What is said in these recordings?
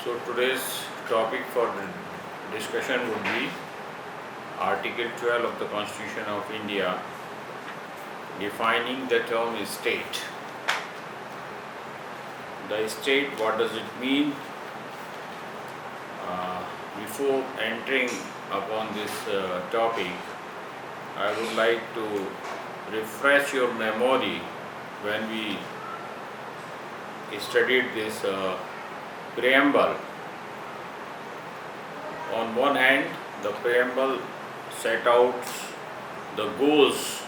So today's topic for the discussion would be Article 12 of the Constitution of India, defining the term state. The state, what does it mean? Before entering upon this topic, I would like to refresh your memory when we studied this preamble. On one hand, the preamble set out the goals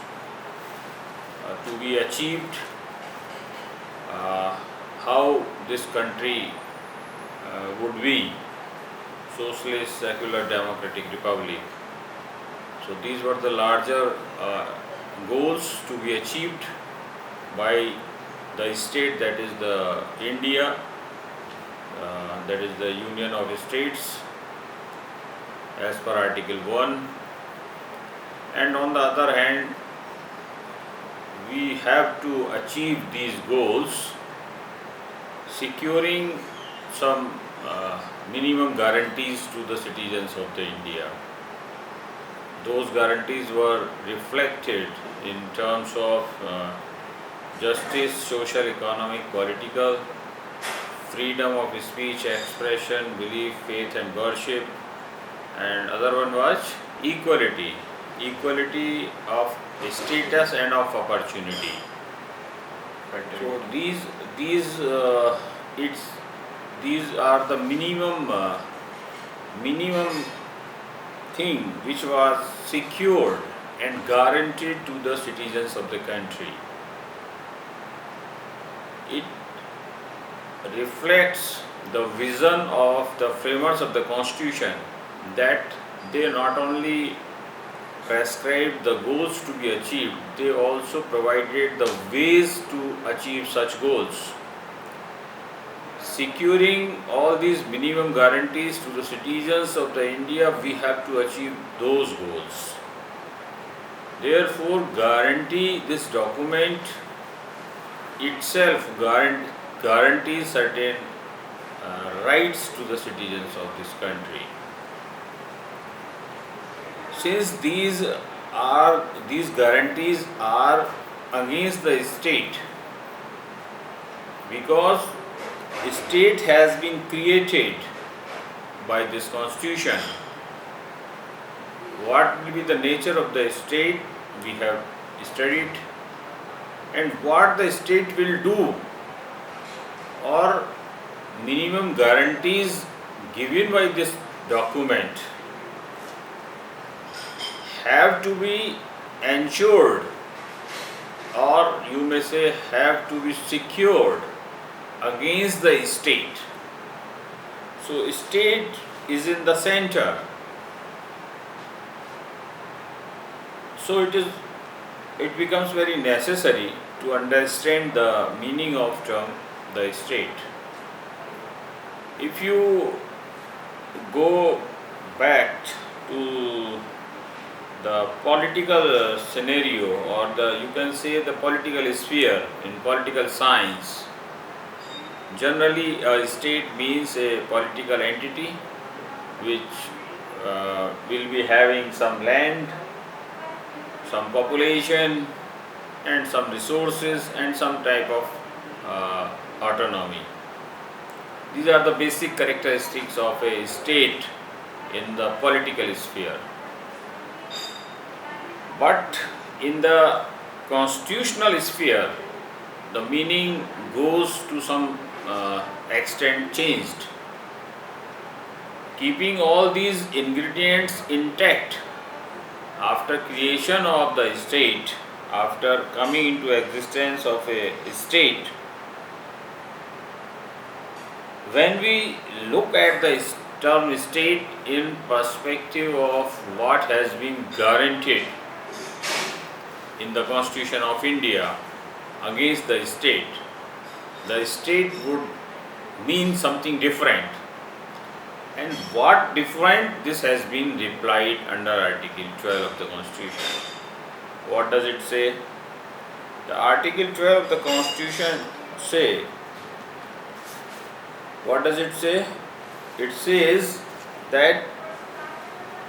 to be achieved, how this country would be socialist, secular, democratic republic. So these were the larger goals to be achieved by the state, that is the India, that is the Union of States as per Article 1. And on the other hand, we have to achieve these goals securing some minimum guarantees to the citizens of the India. Those guarantees were reflected in terms of justice, social, economic, political, freedom of speech, expression, belief, faith and worship, and other one was equality of status and of opportunity. So these are the minimum thing which was secured and guaranteed to the citizens of the country. It reflects the vision of the framers of the Constitution, that they not only prescribed the goals to be achieved, they also provided the ways to achieve such goals. Securing all these minimum guarantees to the citizens of the India, we have to achieve those goals. Therefore, this document itself guarantees certain rights to the citizens of this country. Since these guarantees are against the state, because the state has been created by this Constitution. What will be the nature of the state, we have studied, and what the state will do, or minimum guarantees given by this document have to be ensured, or you may say have to be secured against the state. So state is in the center. So it becomes very necessary to understand the meaning of term the state. If you go back to the political scenario, or you can say the political sphere in political science, generally a state means a political entity which will be having some land, some population and some resources and some type of autonomy. These are the basic characteristics of a state in the political sphere. But in the constitutional sphere, the meaning goes to some extent changed. Keeping all these ingredients intact, after creation of the state, after coming into existence of a state, when we look at the term state in perspective of what has been guaranteed in the Constitution of India against the state would mean something different. And what different, this has been replied under Article 12 of the Constitution. What does it say? The Article 12 of the Constitution say, what does it say? it says that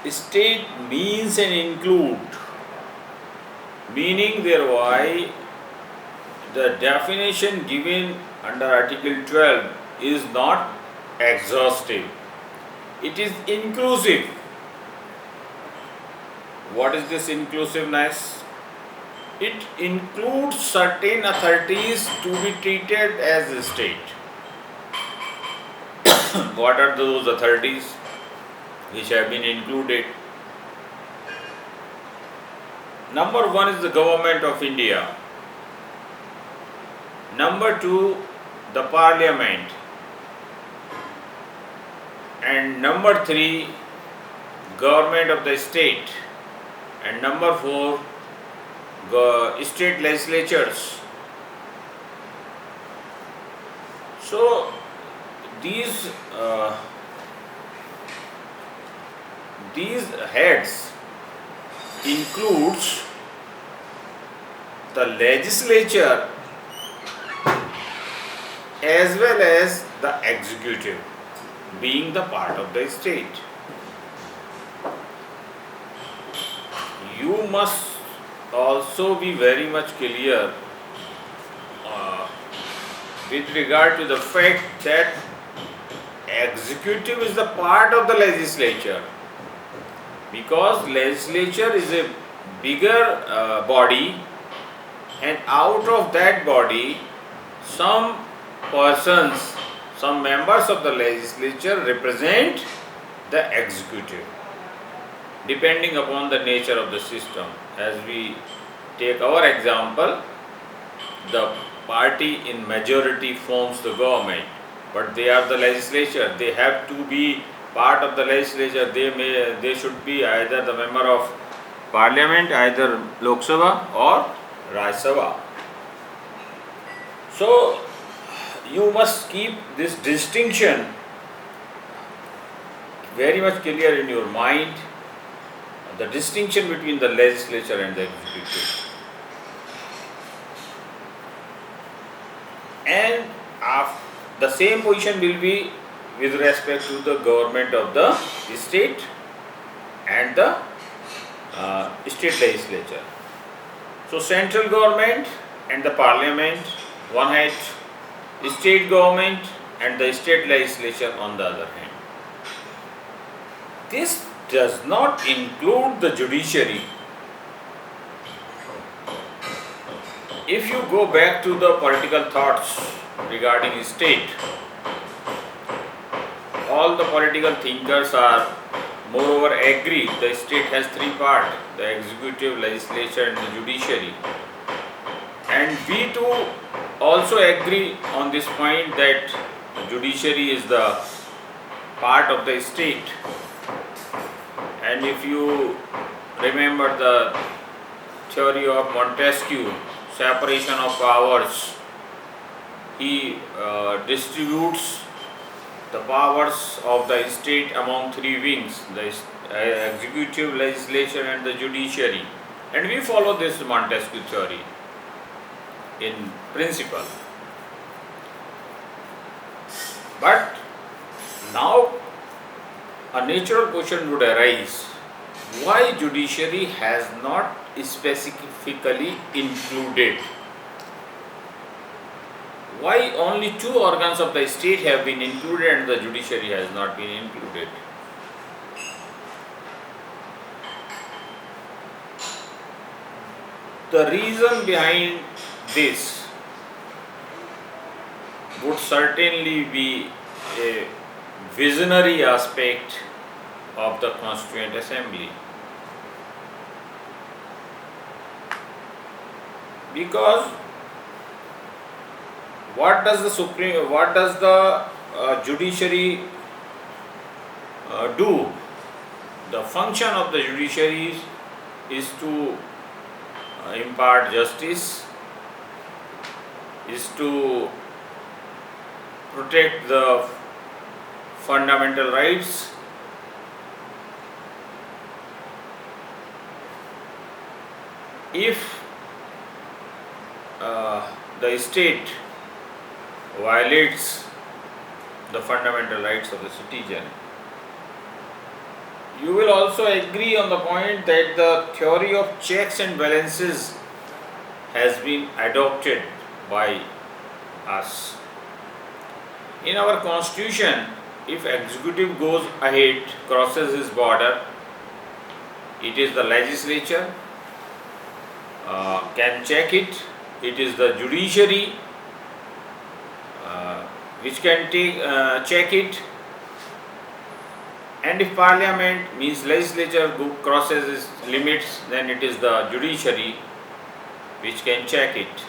state means and include, meaning thereby the definition given under Article 12 is not exhaustive, it is inclusive. What is this inclusiveness? It includes certain authorities to be treated as a state. What are those authorities which have been included? Number one is the Government of India. Number two, the Parliament. And number three, Government of the state. And number four, state legislatures. So these heads includes the legislature as well as the executive, being the part of the state. You must also be very much clear with regard to the fact that executive is the part of the legislature, because legislature is a bigger body, and out of that body some persons, some members of the legislature represent the executive, depending upon the nature of the system. As we take our example, the party in majority forms the government, but they are the legislature. They have to be part of the legislature. They should be either the member of parliament, either Lok Sabha or Raj Sabha. So you must keep this distinction very much clear in your mind, the distinction between the legislature and the executive. And the same position will be with respect to the government of the state and the state legislature. So central government and the parliament, one hand, state government and the state legislature on the other hand. This does not include the judiciary. If you go back to the political thoughts regarding state, all the political thinkers are moreover agree the state has three parts: the executive, legislature and the judiciary. And we too also agree on this point that the judiciary is the part of the state. And if you remember the theory of Montesquieu, separation of powers, he distributes the powers of the state among three wings: the executive, legislature and the judiciary. And we follow this Montesquieu theory in principle. But now a natural question would arise: why judiciary has not specifically included? Why only two organs of the state have been included and the judiciary has not been included? The reason behind this would certainly be a visionary aspect of the Constituent Assembly. Because what does the judiciary do? The function of the judiciary is to impart justice, is to protect the fundamental rights, if the state violates the fundamental rights of the citizen. You will also agree on the point that the theory of checks and balances has been adopted by us. In our constitution, if executive goes ahead, crosses his border, it is the legislature can check it. It is the judiciary which can check it. And if parliament means legislature crosses its limits, then it is the judiciary which can check it.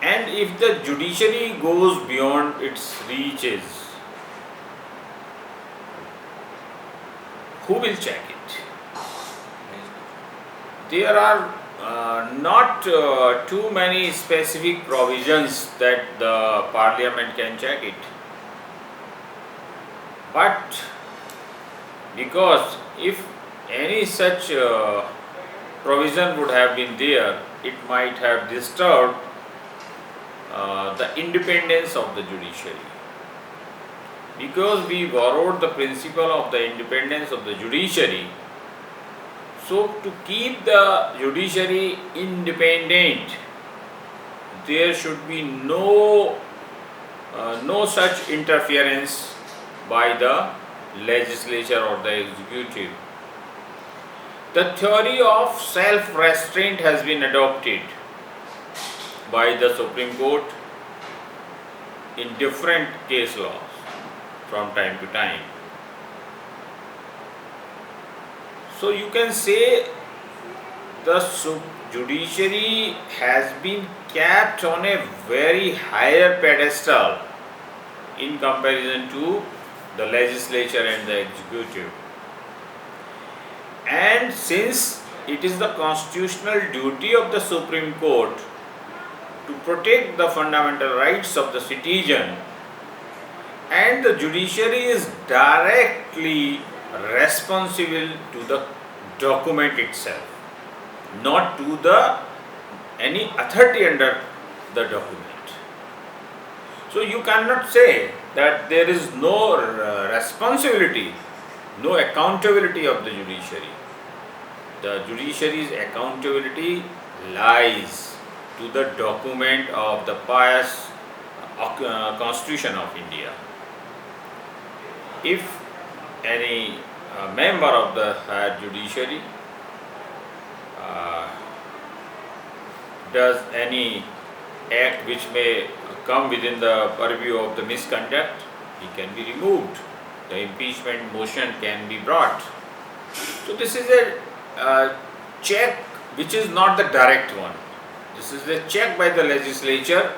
And if the judiciary goes beyond its reaches, who will check it? There are not too many specific provisions that the parliament can check it. But because if any such provision would have been there, it might have disturbed the independence of the judiciary. Because we borrowed the principle of the independence of the judiciary, so to keep the judiciary independent, there should be no such interference by the legislature or the executive. The theory of self-restraint has been adopted by the Supreme Court in different case laws from time to time. So you can say the judiciary has been kept on a very higher pedestal in comparison to the legislature and the executive. And since it is the constitutional duty of the Supreme Court to protect the fundamental rights of the citizen, and the judiciary is directly responsible to the document itself, not to the any authority under the document. So you cannot say that there is no responsibility, no accountability of the judiciary. The judiciary's accountability lies to the document of the pious Constitution of India. If any member of the higher judiciary does any act which may come within the purview of the misconduct, he can be removed. The impeachment motion can be brought. So this is a check which is not the direct one. This is a check by the legislature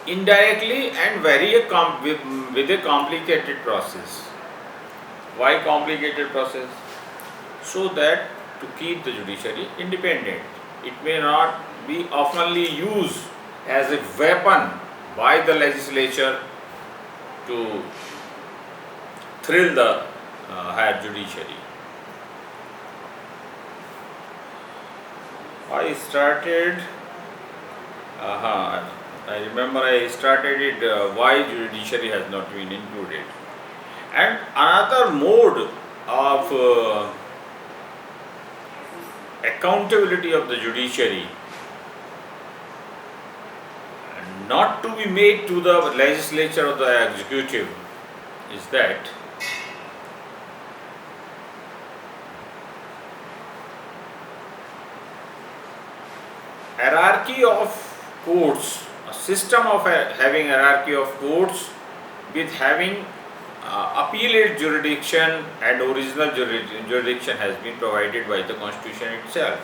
indirectly and with a complicated process. Why complicated process? So that to keep the judiciary independent. It may not be oftenly used as a weapon by the legislature to thrill the higher judiciary. I remember I started it why judiciary has not been included. And another mode of accountability of the judiciary, not to be made to the legislature or the executive, is that hierarchy of courts, a system of having hierarchy of courts with having appellate jurisdiction and original jurisdiction has been provided by the Constitution itself.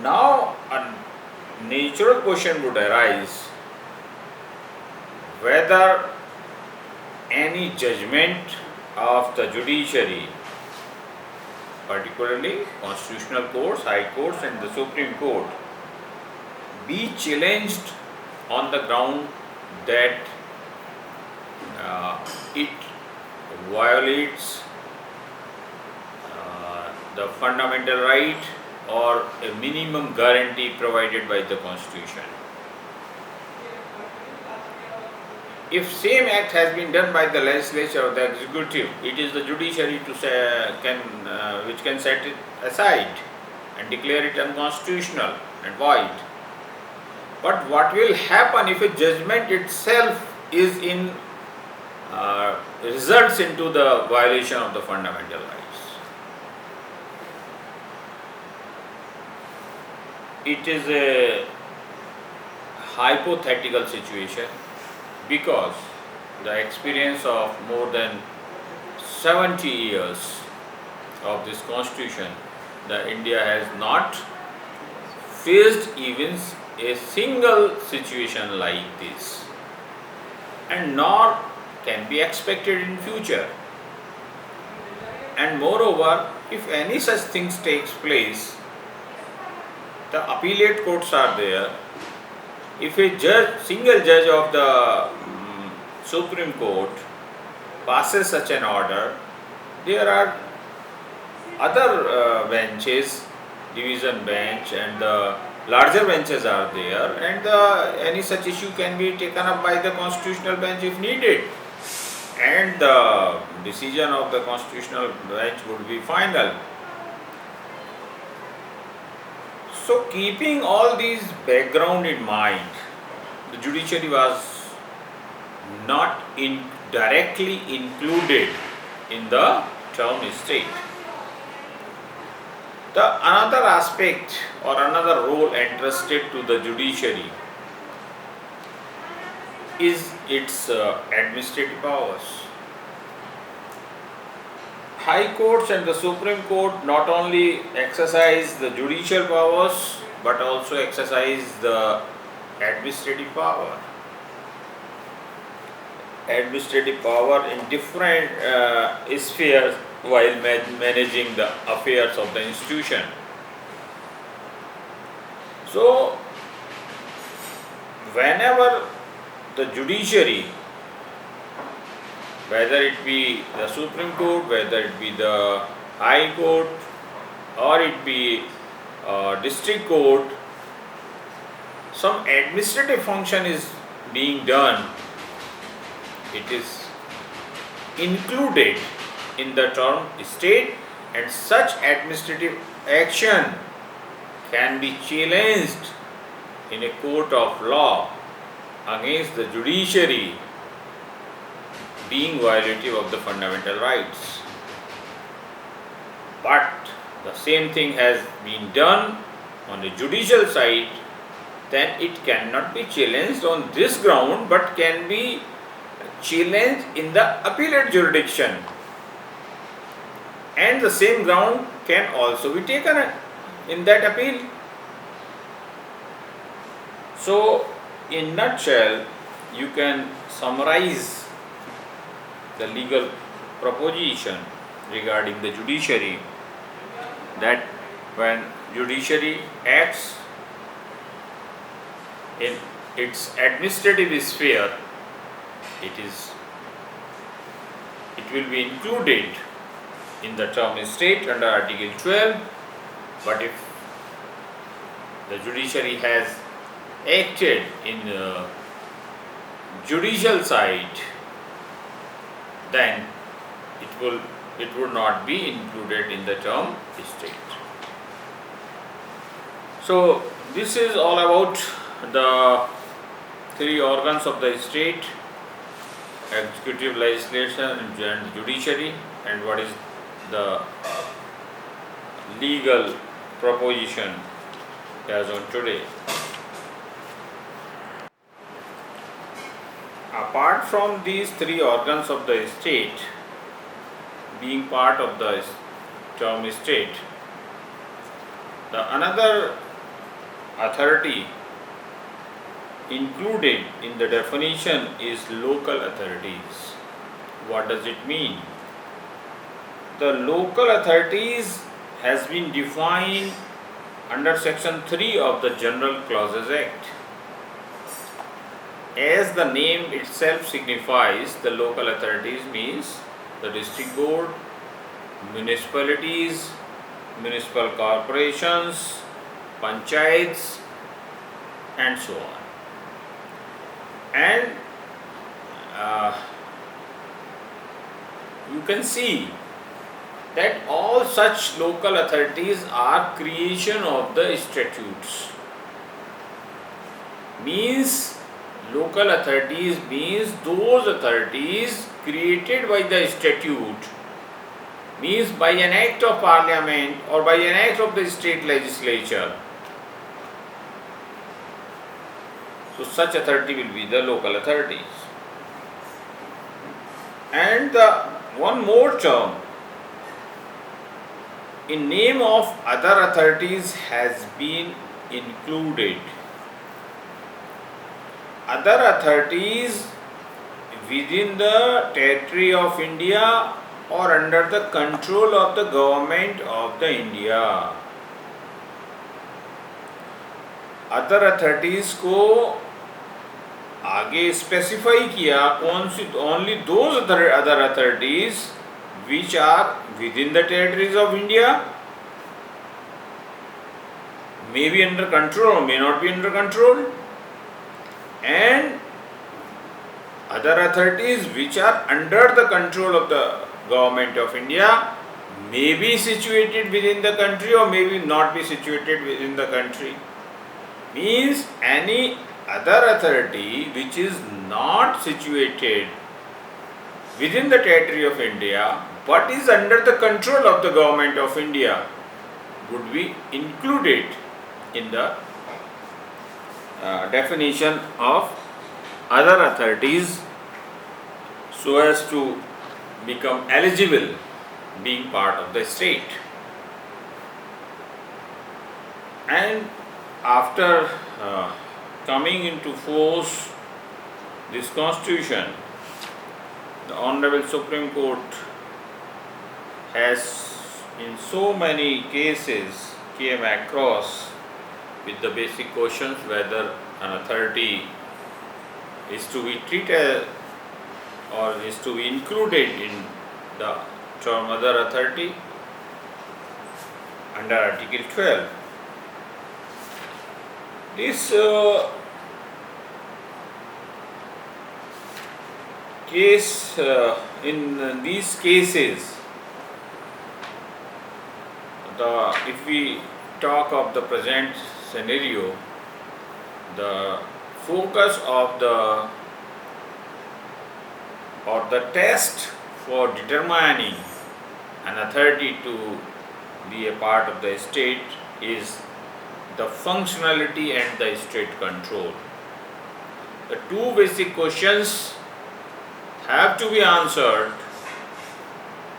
Now a natural question would arise whether any judgment of the judiciary, particularly constitutional courts, high courts and the Supreme Court, be challenged on the ground that it violates the fundamental right or a minimum guarantee provided by the Constitution. if same act has been done by the legislature or the executive, it is the judiciary to say, which can set it aside and declare it unconstitutional and void. But what will happen if a judgment itself is in results into the violation of the fundamental rights? It is a hypothetical situation because the experience of more than 70 years of this constitution, the India has not faced even a single situation like this, and nor can be expected in future. And moreover, if any such things takes place, the appellate courts are there. If a single judge of the Supreme Court passes such an order, there are other benches, division bench and the larger benches are there, and any such issue can be taken up by the constitutional bench if needed, and the decision of the constitutional bench would be final. So, keeping all these background in mind, the judiciary was not directly included in the term state. The another aspect or another role entrusted to the judiciary is its administrative powers. High courts and the Supreme Court not only exercise the judicial powers but also exercise the administrative power. Administrative power in different spheres while managing the affairs of the institution. So, whenever the judiciary, whether it be the Supreme Court, whether it be the High Court, or it be District Court, some administrative function is being done, it is included in the term state, and such administrative action can be challenged in a court of law against the judiciary being violative of the fundamental rights. But the same thing has been done on the judicial side, then it cannot be challenged on this ground but can be challenged in the appellate jurisdiction, and the same ground can also be taken in that appeal. So, in nutshell, you can summarize the legal proposition regarding the judiciary, that when judiciary acts in its administrative sphere, it will be included in the term state under Article 12, but if the judiciary has acted in the judicial side, then it would not be included in the term state. So, this is all about the three organs of the state: executive, legislation and judiciary, and what is the legal proposition as on today. Apart from these three organs of the state being part of the term state, the another authority included in the definition is local authorities. What does it mean? The local authorities has been defined under section 3 of the General Clauses Act. As the name itself signifies, the local authorities means the district board, municipalities, municipal corporations, panchayats and so on. And uh, you can see that all such local authorities are creation of the statutes. Means local authorities means those authorities created by the statute, means by an act of parliament or by an act of the state legislature. So such authority will be the local authorities. And the one more term in name of other authorities has been included. Other authorities within the territory of India or under the control of the government of the India. Other authorities को आगे specify किया कौन सी, only those other authorities which are within the territories of India, may be under control or may not be under control, and other authorities which are under the control of the government of India, may be situated within the country or may be not be situated within the country. Means any other authority which is not situated within the territory of India but is under the control of the government of India would be included in the definition of other authorities so as to become eligible being part of the state. And after coming into force this constitution, the Honorable Supreme Court has in so many cases came across with the basic questions whether an authority is to be treated or is to be included in the term other authority under Article 12. This case, in these cases, if we talk of the present scenario, the focus of the test for determining an authority to be a part of the state is the functionality and the state control. The two basic questions have to be answered,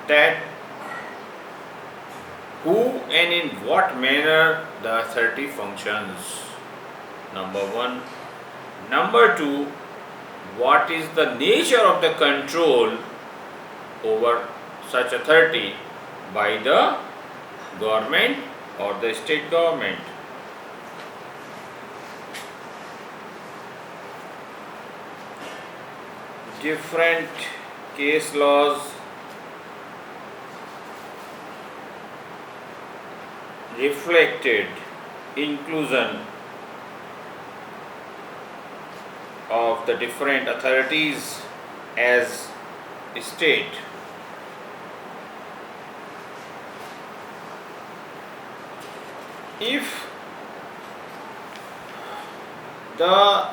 that who and in what manner the authority functions, number one. Number two, what is the nature of the control over such authority by the government or the state government. Different case laws reflected inclusion of the different authorities as state. If the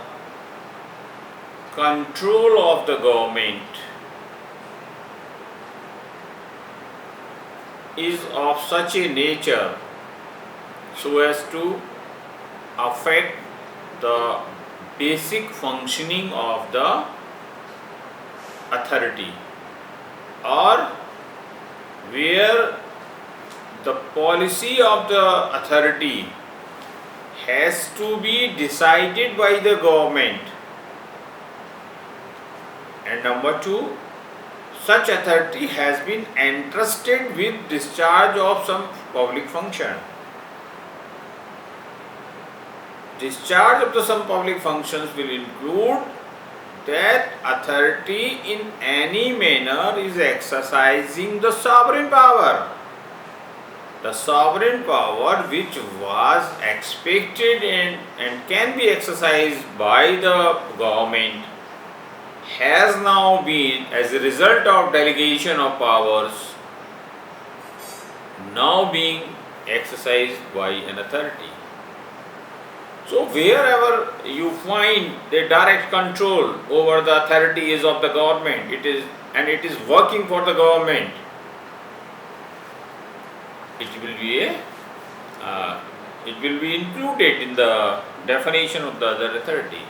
control of the government is of such a nature so as to affect the basic functioning of the authority, or where the policy of the authority has to be decided by the government, and number two, such authority has been entrusted with discharge of some public function. Discharge of some public functions will include that authority in any manner is exercising the sovereign power. The sovereign power which was expected and can be exercised by the government has now been, as a result of delegation of powers, now being exercised by an authority. So wherever you find the direct control over the authority is of the government, it is working for the government, it will be included in the definition of the other authority.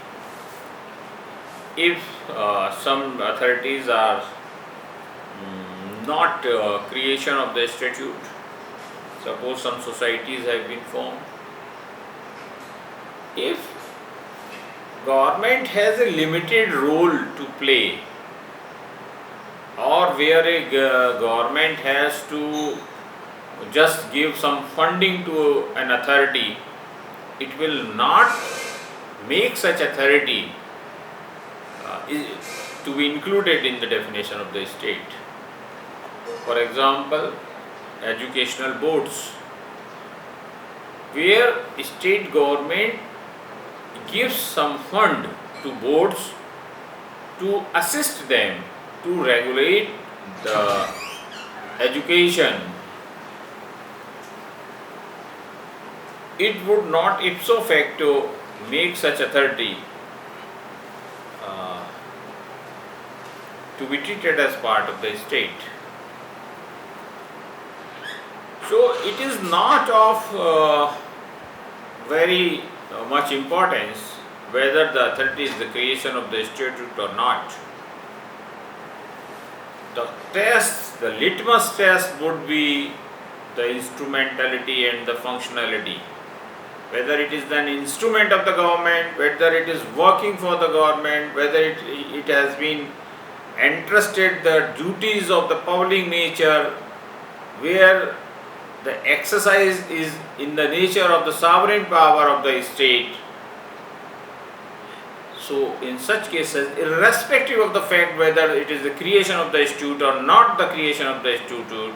If some authorities are not creation of the statute, suppose some societies have been formed, if government has a limited role to play, or where a government has to just give some funding to an authority, it will not make such authority to be included in the definition of the state. For example, educational boards, where state government gives some fund to boards to assist them to regulate the education, it would not ipso facto make such authority to be treated as part of the state. So it is not of very much importance whether the authority is the creation of the statute or not. The test, the litmus test would be the instrumentality and the functionality. Whether it is an instrument of the government, whether it is working for the government, whether it has been entrusted the duties of the public nature, where the exercise is in the nature of the sovereign power of the state. So in such cases, irrespective of the fact whether it is the creation of the statute or not the creation of the statute,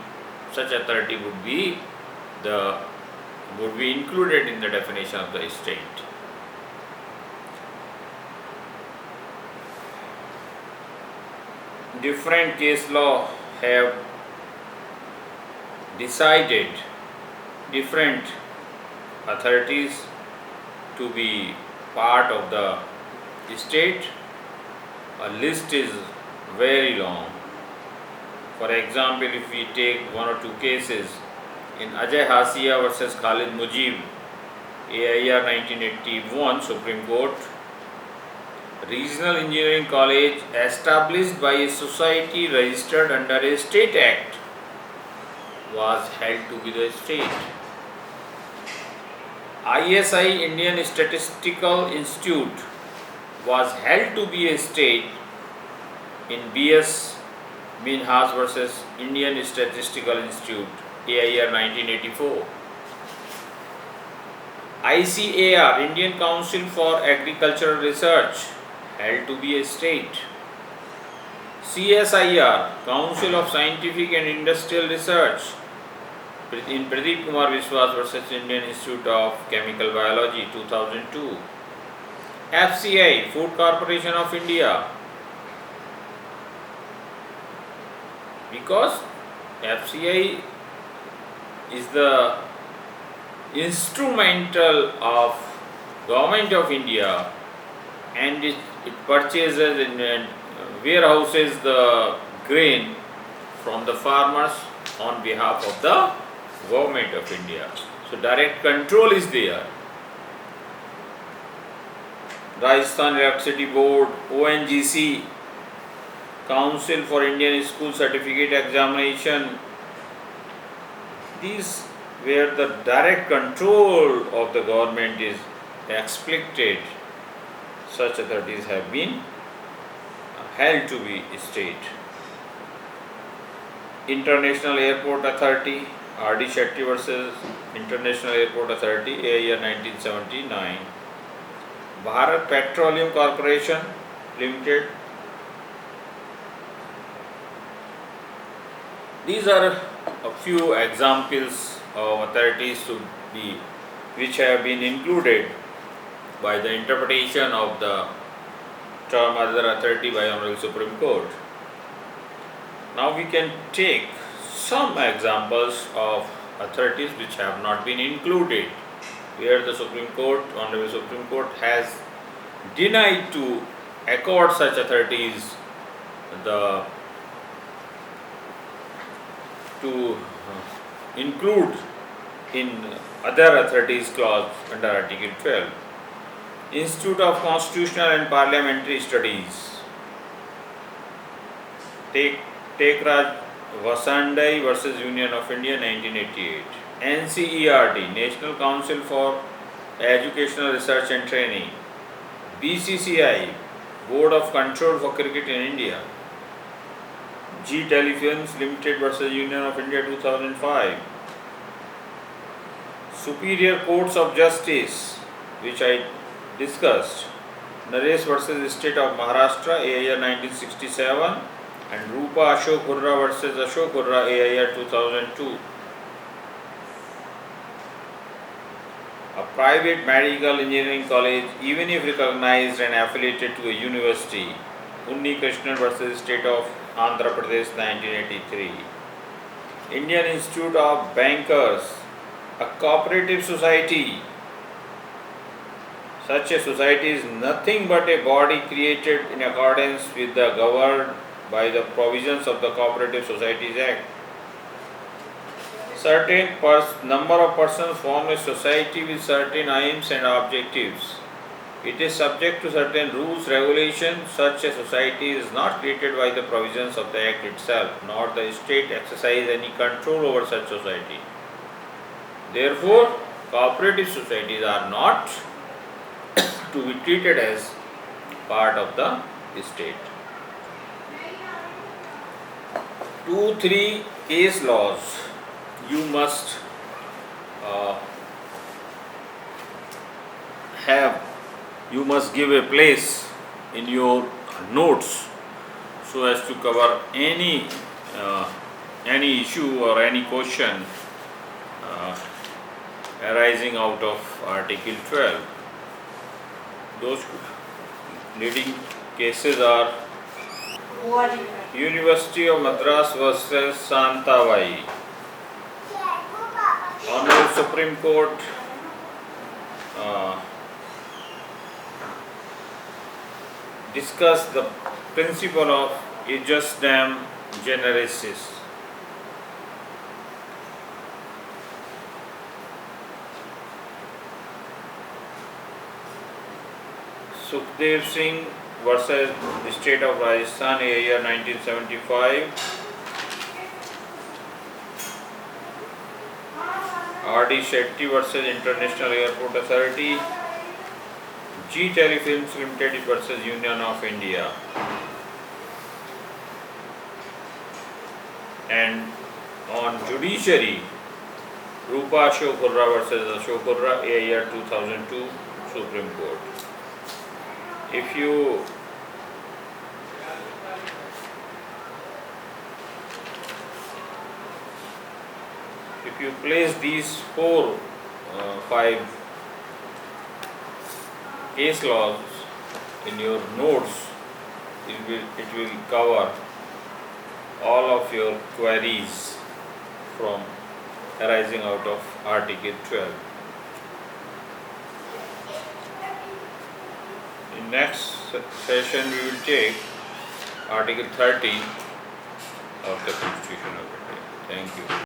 such authority would be included in the definition of the state. Different case law have decided different authorities to be part of the state. A list is very long. For example, if we take one or two cases, in Ajay Hasia versus Khalid Mujib, AIR 1981, Supreme Court, Regional Engineering College established by a society registered under a state act was held to be the state. ISI, Indian Statistical Institute, was held to be a state in BS Minhas versus Indian Statistical Institute, AIR 1984. ICAR, Indian Council for Agricultural Research, held to be a state. CSIR, Council of Scientific and Industrial Research, in Pradeep Kumar Biswas versus Indian Institute of Chemical Biology, 2002. FCI, Food Corporation of India, because FCI is the instrumental of Government of India, and it purchases and warehouses the grain from the farmers on behalf of the Government of India. So direct control is there. Rajasthan Electricity Board, ONGC, Council for Indian School Certificate Examination, these where the direct control of the government is explicit, such authorities have been held to be state. International Airport Authority, R.D. Shetty versus International Airport Authority, AIR 1979. Bharat Petroleum Corporation Limited. These are a few examples of authorities which have been included by the interpretation of the term other authority by Honorable Supreme Court. Now we can take some examples of authorities which have not been included, where the Supreme Court, Honorable Supreme Court has denied to accord such authorities the to include in other authorities clause under Article 12. Institute of Constitutional and Parliamentary Studies. Tekraj Vasandai versus Union of India 1988. NCERT, National Council for Educational Research and Training. BCCI, Board of Control for Cricket in India. G Telefilms Limited versus Union of India 2005. Superior Courts of Justice, which I discussed. Naresh versus State of Maharashtra, AIR 1967, and Rupa Ashok Hurra versus Ashok Hurra, AIR 2002. A private medical engineering college, even if recognized and affiliated to a university. Unni Krishnan versus State of Andhra Pradesh 1983. Indian Institute of Bankers, a cooperative society. Such a society is nothing but a body created in accordance with the governed by the provisions of the Cooperative Societies Act. Certain number of persons form a society with certain aims and objectives. It is subject to certain rules, regulations. Such a society is not created by the provisions of the Act itself, nor the state exercise any control over such society. Therefore, cooperative societies are not to be treated as part of the state. 2-3 case laws you must you must give a place in your notes so as to cover any issue or any question arising out of Article 12. Those leading cases are University of Madras versus Santavai. Honorable Supreme Court discussed the principle of ejusdem generalis. Sukhdev Singh versus the State of Rajasthan, AIR 1975. R.D. Shetty versus International Airport Authority. G Telefilms Limited versus Union of India. And on judiciary, Rupa Ashok Hurra versus Ashok Hurra, AIR 2002, Supreme Court. If you place these 5 case laws in your notes, it will cover all of your queries from arising out of Article 12. In next session we will take Article 13 of the Constitution of India. Thank you.